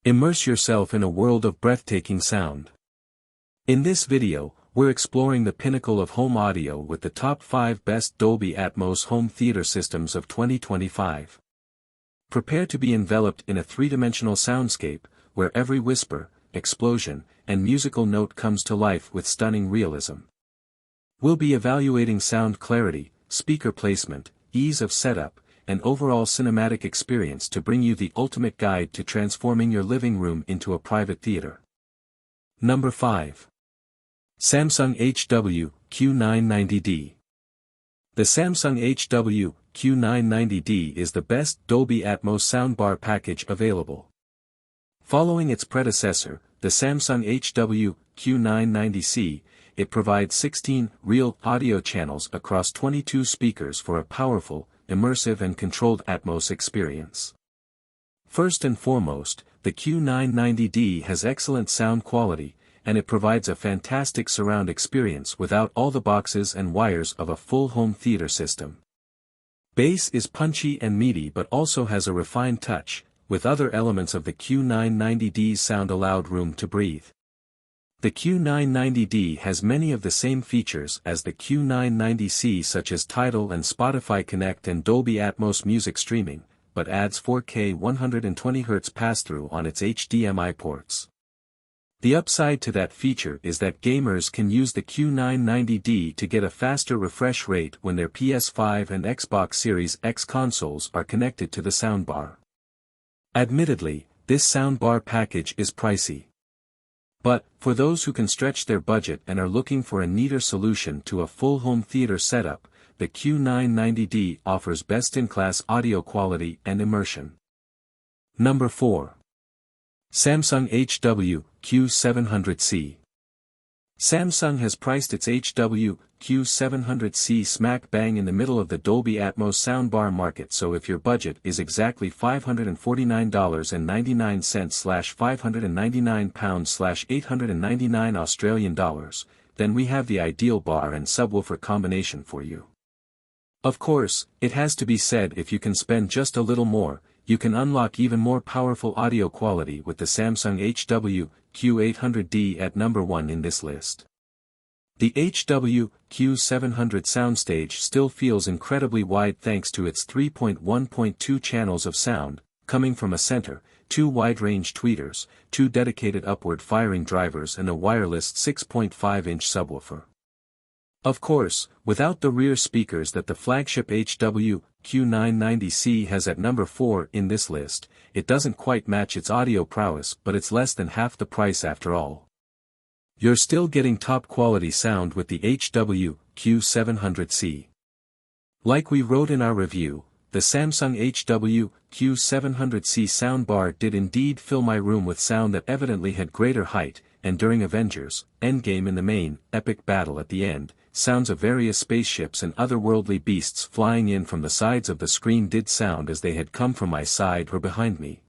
Immerse yourself in a world of breathtaking sound. In this video, we're exploring the pinnacle of home audio with the top 5 best Dolby Atmos home theater systems of 2025. Prepare to be enveloped in a three-dimensional soundscape, where every whisper, explosion, and musical note comes to life with stunning realism. We'll be evaluating sound clarity, speaker placement, ease of setup, and overall cinematic experience to bring you the ultimate guide to transforming your living room into a private theater. Number 5. Samsung HW-Q990D. The Samsung HW-Q990D is the best Dolby Atmos soundbar package available. Following its predecessor, the Samsung HW-Q990C, it provides 16 real audio channels across 22 speakers for a powerful, immersive and controlled Atmos experience. First and foremost, the Q990D has excellent sound quality, and it provides a fantastic surround experience without all the boxes and wires of a full home theater system. Bass is punchy and meaty but also has a refined touch, with other elements of the Q990D's sound allowed room to breathe. The Q990D has many of the same features as the Q990C, such as Tidal and Spotify Connect and Dolby Atmos music streaming, but adds 4K 120Hz pass-through on its HDMI ports. The upside to that feature is that gamers can use the Q990D to get a faster refresh rate when their PS5 and Xbox Series X consoles are connected to the soundbar. Admittedly, this soundbar package is pricey. But, for those who can stretch their budget and are looking for a neater solution to a full home theater setup, the Q990D offers best-in-class audio quality and immersion. Number 4. Samsung HW-Q700C. Samsung has priced its HW-Q700C smack bang in the middle of the Dolby Atmos soundbar market, so if your budget is exactly $549.99/£599/899 Australian dollars, then we have the ideal bar and subwoofer combination for you. Of course, it has to be said, if you can spend just a little more, you can unlock even more powerful audio quality with the Samsung HW-Q800D at number 1 in this list. The HW-Q700 soundstage still feels incredibly wide thanks to its 3.1.2 channels of sound, coming from a center, 2 wide-range tweeters, 2 dedicated upward-firing drivers and a wireless 6.5-inch subwoofer. Of course, without the rear speakers that the flagship HW-Q990C has at number 4 in this list, it doesn't quite match its audio prowess, but it's less than half the price after all. You're still getting top-quality sound with the HW-Q700C. Like we wrote in our review, the Samsung HW-Q700C soundbar did indeed fill my room with sound that evidently had greater height, and during Avengers: Endgame in the main, epic battle at the end, sounds of various spaceships and otherworldly beasts flying in from the sides of the screen did sound as they had come from my side or behind me.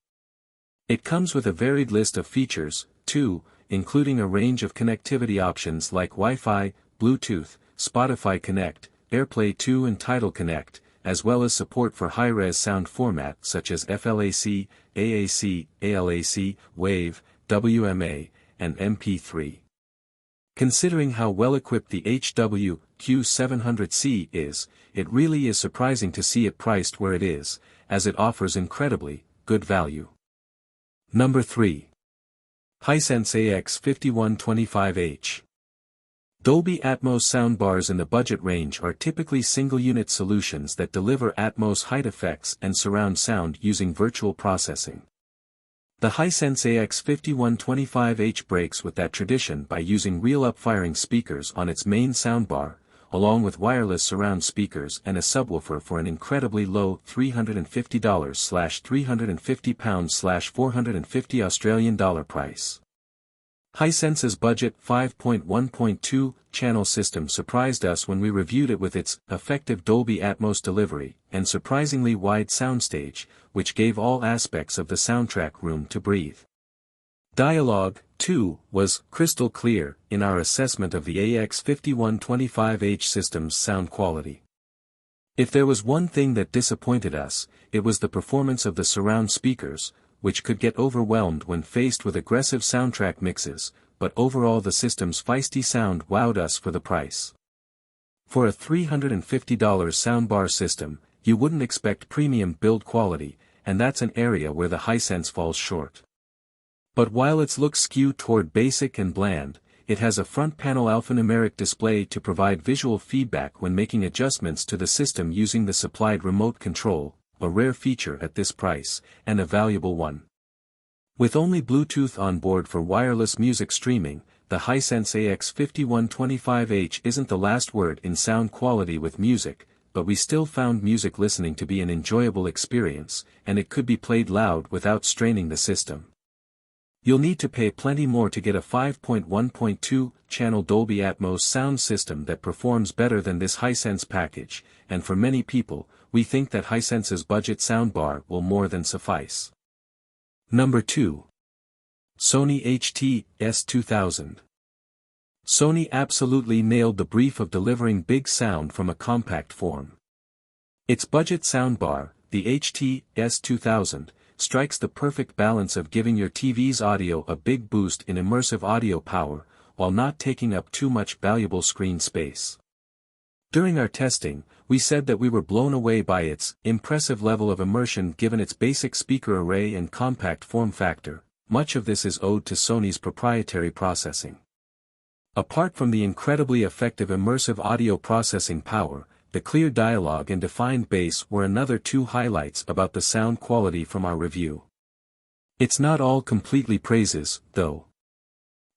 It comes with a varied list of features, too, including a range of connectivity options like Wi-Fi, Bluetooth, Spotify Connect, AirPlay 2 and Tidal Connect, as well as support for high-res sound formats such as FLAC, AAC, ALAC, WAVE, WMA, and MP3. Considering how well-equipped the HW-Q700C is, it really is surprising to see it priced where it is, as it offers incredibly good value. Number 3. Hisense AX5125H. Dolby Atmos soundbars in the budget range are typically single-unit solutions that deliver Atmos height effects and surround sound using virtual processing. The Hisense AX5125H breaks with that tradition by using real up-firing speakers on its main soundbar, along with wireless surround speakers and a subwoofer for an incredibly low $350/£350/450 Australian dollar price. Hisense's budget 5.1.2 channel system surprised us when we reviewed it with its effective Dolby Atmos delivery and surprisingly wide soundstage, which gave all aspects of the soundtrack room to breathe. Dialogue, too, was crystal clear in our assessment of the AX5125H system's sound quality. If there was one thing that disappointed us, it was the performance of the surround speakers, which could get overwhelmed when faced with aggressive soundtrack mixes, but overall the system's feisty sound wowed us for the price. For a $350 soundbar system, you wouldn't expect premium build quality, and that's an area where the Hisense falls short. But while its looks skew toward basic and bland, it has a front panel alphanumeric display to provide visual feedback when making adjustments to the system using the supplied remote control, a rare feature at this price, and a valuable one. With only Bluetooth on board for wireless music streaming, the Hisense AX5125H isn't the last word in sound quality with music, but we still found music listening to be an enjoyable experience, and it could be played loud without straining the system. You'll need to pay plenty more to get a 5.1.2 channel Dolby Atmos sound system that performs better than this Hisense package, and for many people, we think that Hisense's budget soundbar will more than suffice. Number 2. Sony HT-S2000. Sony absolutely nailed the brief of delivering big sound from a compact form. Its budget soundbar, the HT-S2000, strikes the perfect balance of giving your TV's audio a big boost in immersive audio power, while not taking up too much valuable screen space. During our testing, we said that we were blown away by its impressive level of immersion given its basic speaker array and compact form factor. Much of this is owed to Sony's proprietary processing. Apart from the incredibly effective immersive audio processing power, the clear dialogue and defined bass were another two highlights about the sound quality from our review. It's not all completely praises, though.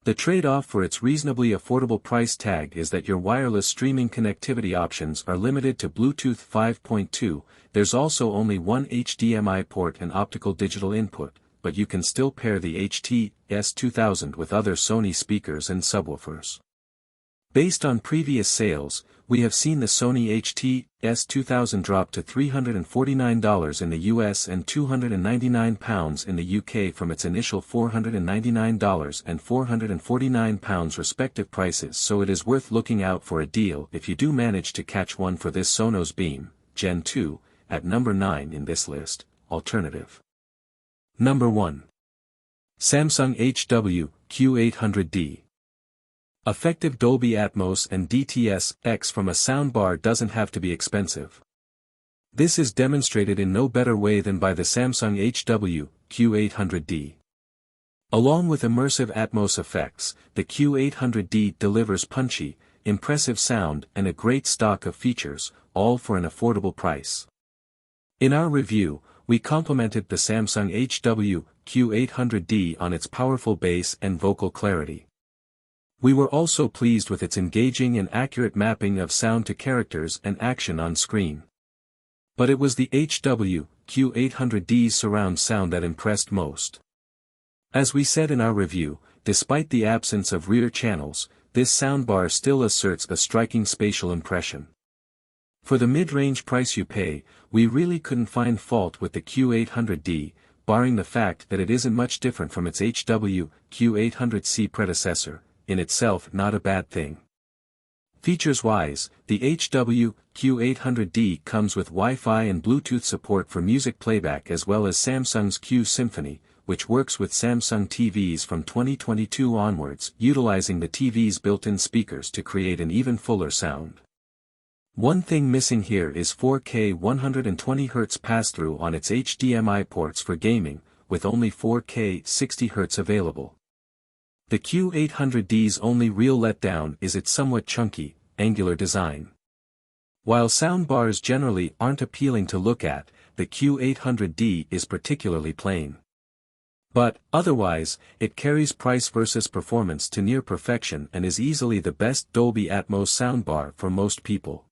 The trade-off for its reasonably affordable price tag is that your wireless streaming connectivity options are limited to Bluetooth 5.2, there's also only one HDMI port and optical digital input, but you can still pair the HT-S2000 with other Sony speakers and subwoofers. Based on previous sales, we have seen the Sony HT-S2000 drop to $349 in the US and £299 in the UK from its initial $499 and £449 respective prices, so it is worth looking out for a deal if you do manage to catch one for this Sonos Beam, Gen 2, at number 9 in this list, alternative. Number 1. Samsung HW-Q800D. Effective Dolby Atmos and DTS-X from a soundbar doesn't have to be expensive. This is demonstrated in no better way than by the Samsung HW-Q800D. Along with immersive Atmos effects, the Q800D delivers punchy, impressive sound and a great stock of features, all for an affordable price. In our review, we complimented the Samsung HW-Q800D on its powerful bass and vocal clarity. We were also pleased with its engaging and accurate mapping of sound to characters and action on screen. But it was the HW-Q800D's surround sound that impressed most. As we said in our review, despite the absence of rear channels, this soundbar still asserts a striking spatial impression. For the mid-range price you pay, we really couldn't find fault with the Q800D, barring the fact that it isn't much different from its HW-Q800C predecessor, in itself not a bad thing. Features-wise, the HW-Q800D comes with Wi-Fi and Bluetooth support for music playback as well as Samsung's Q Symphony, which works with Samsung TVs from 2022 onwards, utilizing the TV's built-in speakers to create an even fuller sound. One thing missing here is 4K 120Hz pass-through on its HDMI ports for gaming, with only 4K 60Hz available. The Q800D's only real letdown is its somewhat chunky, angular design. While soundbars generally aren't appealing to look at, the Q800D is particularly plain. But, otherwise, it carries price versus performance to near perfection and is easily the best Dolby Atmos soundbar for most people.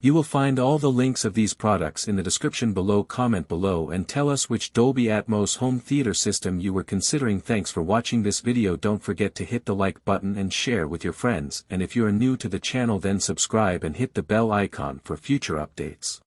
You will find all the links of these products in the description below. Comment below and tell us which Dolby Atmos home theater system you were considering. Thanks for watching this video. Don't forget to hit the like button and share with your friends, and if you are new to the channel then subscribe and hit the bell icon for future updates.